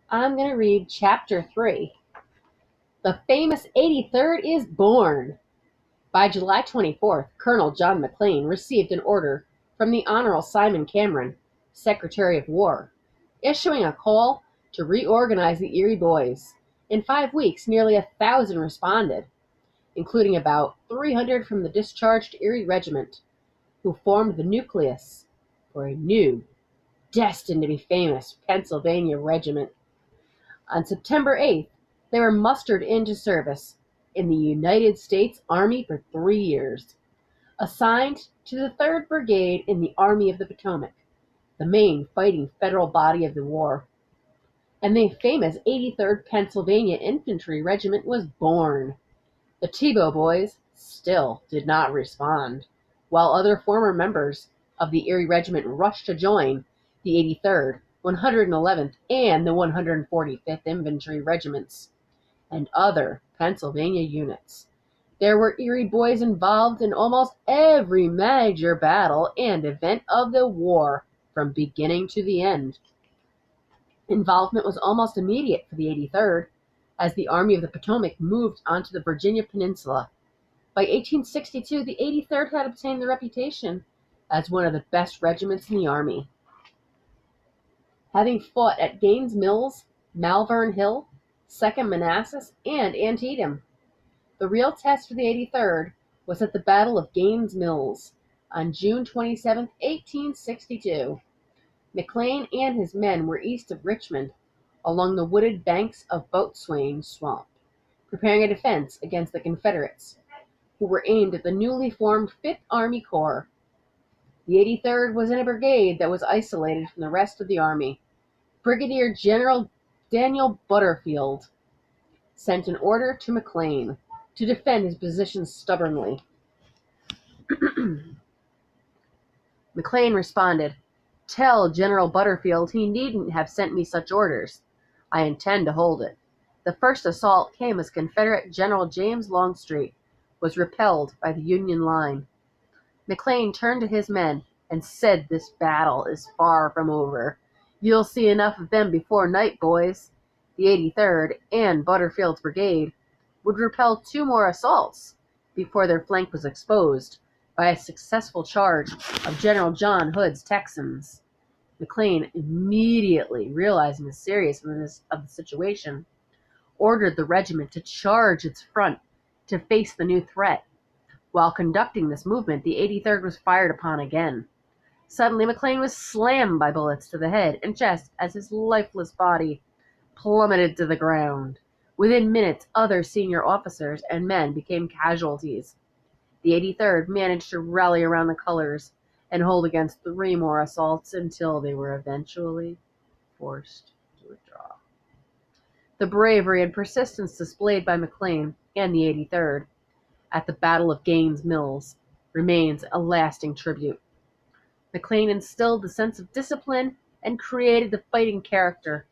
I'm going to read Chapter 3. The famous 83rd is born. By July 24th, Colonel John McClane received an order from the Honorable Simon Cameron, Secretary of War, issuing a call to reorganize the Erie Boys. In 5 weeks, nearly 1,000 responded, including about 300 from the discharged Erie Regiment, who formed the nucleus for a new, destined to be famous Pennsylvania regiment. On September 8th, they were mustered into service in the United States Army for 3 years, assigned to the 3rd Brigade in the Army of the Potomac, the main fighting federal body of the war. And the famous 83rd Pennsylvania Infantry Regiment was born. The Tebow Boys still did not respond, while other former members of the Erie Regiment rushed to join the 83rd, 111th, and the 145th Infantry Regiments, and other Pennsylvania units. There were Erie Boys involved in almost every major battle and event of the war from beginning to the end. Involvement was almost immediate for the 83rd, as the Army of the Potomac moved onto the Virginia Peninsula. By 1862, the 83rd had obtained the reputation as one of the best regiments in the Army, having fought at Gaines Mills, Malvern Hill, Second Manassas, and Antietam. The real test for the 83rd was at the Battle of Gaines Mills on June 27, 1862. McClane and his men were east of Richmond, along the wooded banks of Boatswain Swamp, preparing a defense against the Confederates, who were aimed at the newly formed 5th Army Corps. The 83rd was in a brigade that was isolated from the rest of the Army. Brigadier General Daniel Butterfield sent an order to McClane to defend his position stubbornly. McClane responded, "Tell General Butterfield he needn't have sent me such orders. I intend to hold it." The first assault came as Confederate General James Longstreet was repelled by the Union line. McClane turned to his men and said, "This battle is far from over. You'll see enough of them before night, boys." The 83rd and Butterfield's brigade would repel 2 more assaults before their flank was exposed by a successful charge of General John Hood's Texans. McClane, immediately realizing the seriousness of the situation, ordered the regiment to charge its front to face the new threat. While conducting this movement, the 83rd was fired upon again. Suddenly, McClane was slammed by bullets to the head and chest as his lifeless body plummeted to the ground. Within minutes, other senior officers and men became casualties. The 83rd managed to rally around the colors and hold against 3 more assaults until they were eventually forced to withdraw. The bravery and persistence displayed by McClane and the 83rd at the Battle of Gaines Mills remains a lasting tribute. McClane instilled the sense of discipline and created the fighting character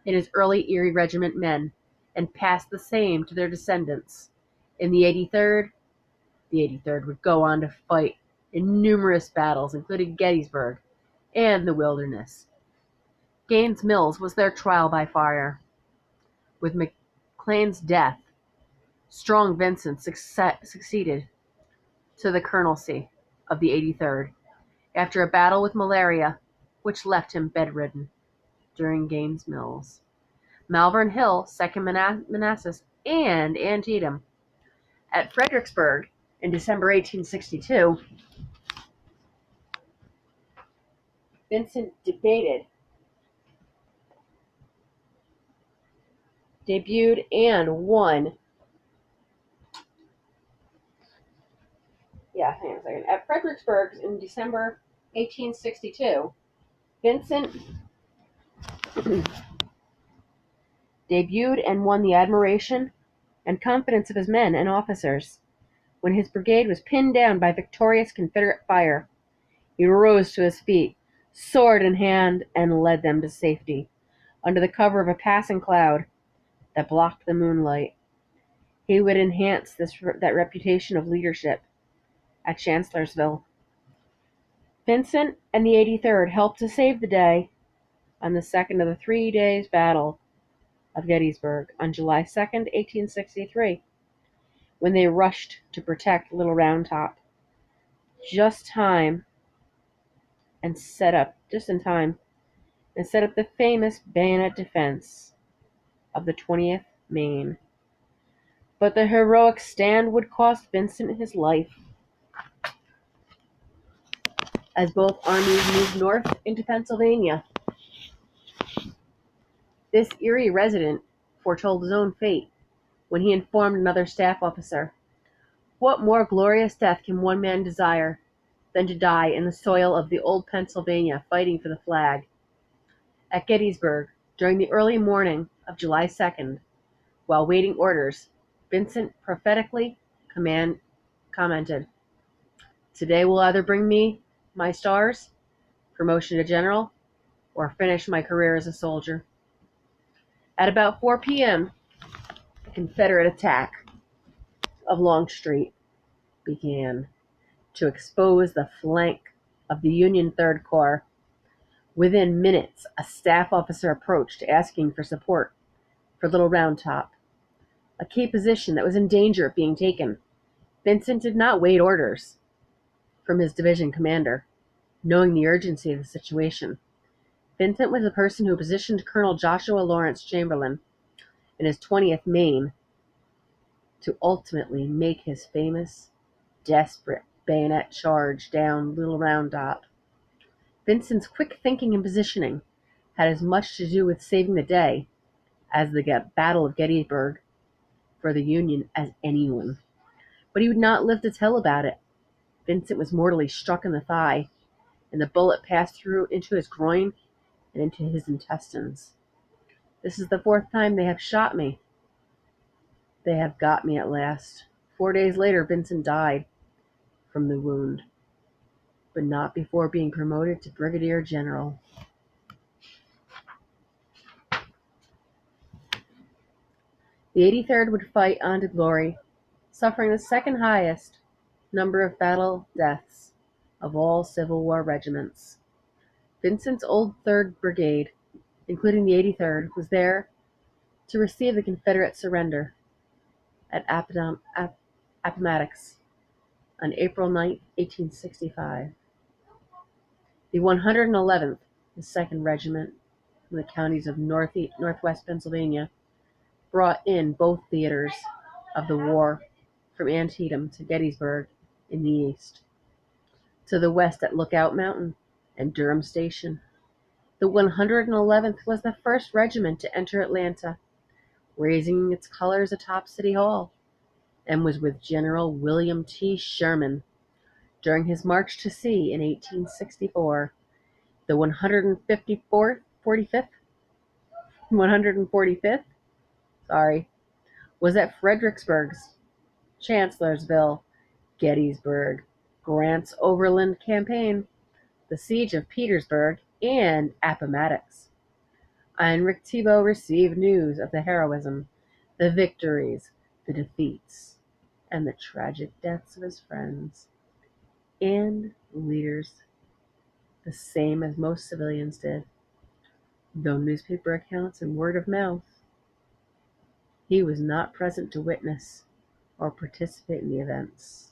in his early Erie Regiment men, and passed the same to their descendants. In the 83rd would go on to fight in numerous battles, including Gettysburg and the Wilderness. Gaines Mills was their trial by fire. With McClane's death, Strong Vincent succeeded to the colonelcy of the 83rd after a battle with malaria, which left him bedridden during Gaines Mills, Malvern Hill, Second Manassas, and Antietam. At Fredericksburg in December 1862, Vincent debuted and won. Hang on a second. At Fredericksburg in December 1862, Vincent debuted and won the admiration and confidence of his men and officers. When his brigade was pinned down by victorious Confederate fire, he rose to his feet, sword in hand, and led them to safety, under the cover of a passing cloud that blocked the moonlight. He would enhance that reputation of leadership at Chancellorsville. Vincent and the 83rd helped to save the day on the second of the 3 days' battle of Gettysburg on July 2nd, 1863, when they rushed to protect Little Round Top, just in time, and set up the famous bayonet defense of the 20th Maine. But the heroic stand would cost Vincent his life, as both armies moved north into Pennsylvania. This Erie resident foretold his own fate when he informed another staff officer, "What more glorious death can one man desire than to die in the soil of the old Pennsylvania fighting for the flag?" At Gettysburg, during the early morning of July 2nd, while waiting orders, Vincent prophetically commented, "Today will either bring me my stars, promotion to general, or finish my career as a soldier." At about 4 p.m., the Confederate attack of Longstreet began to expose the flank of the Union Third Corps. Within minutes, a staff officer approached asking for support for Little Round Top, a key position that was in danger of being taken. Vincent did not wait orders from his division commander, knowing the urgency of the situation. Vincent was the person who positioned Colonel Joshua Lawrence Chamberlain in his 20th Maine to ultimately make his famous, desperate bayonet charge down Little Round Top. Vincent's quick thinking and positioning had as much to do with saving the day as the Battle of Gettysburg for the Union as anyone. But he would not live to tell about it. Vincent was mortally struck in the thigh, and the bullet passed through into his groin and into his intestines. "This is the fourth time they have shot me. They have got me at last." 4 days later, Vincent died from the wound, but not before being promoted to brigadier general. The 83rd would fight on to glory, suffering the second highest number of battle deaths of all Civil War regiments. Vincent's old 3rd Brigade, including the 83rd, was there to receive the Confederate surrender at Appomattox on April 9, 1865. The 111th, the 2nd Regiment from the counties of northwest Pennsylvania, brought in both theaters of the war from Antietam to Gettysburg in the east, to the west at Lookout Mountain and Durham Station. The 111th was the first regiment to enter Atlanta, raising its colors atop City Hall, and was with General William T. Sherman during his march to sea in 1864. The 145th, was at Fredericksburg's, Chancellorsville, Gettysburg, Grant's Overland Campaign, the Siege of Petersburg, and Appomattox. Heinrich Thibault received news of the heroism, the victories, the defeats, and the tragic deaths of his friends and leaders, the same as most civilians did, though newspaper accounts and word of mouth. He was not present to witness or participate in the events.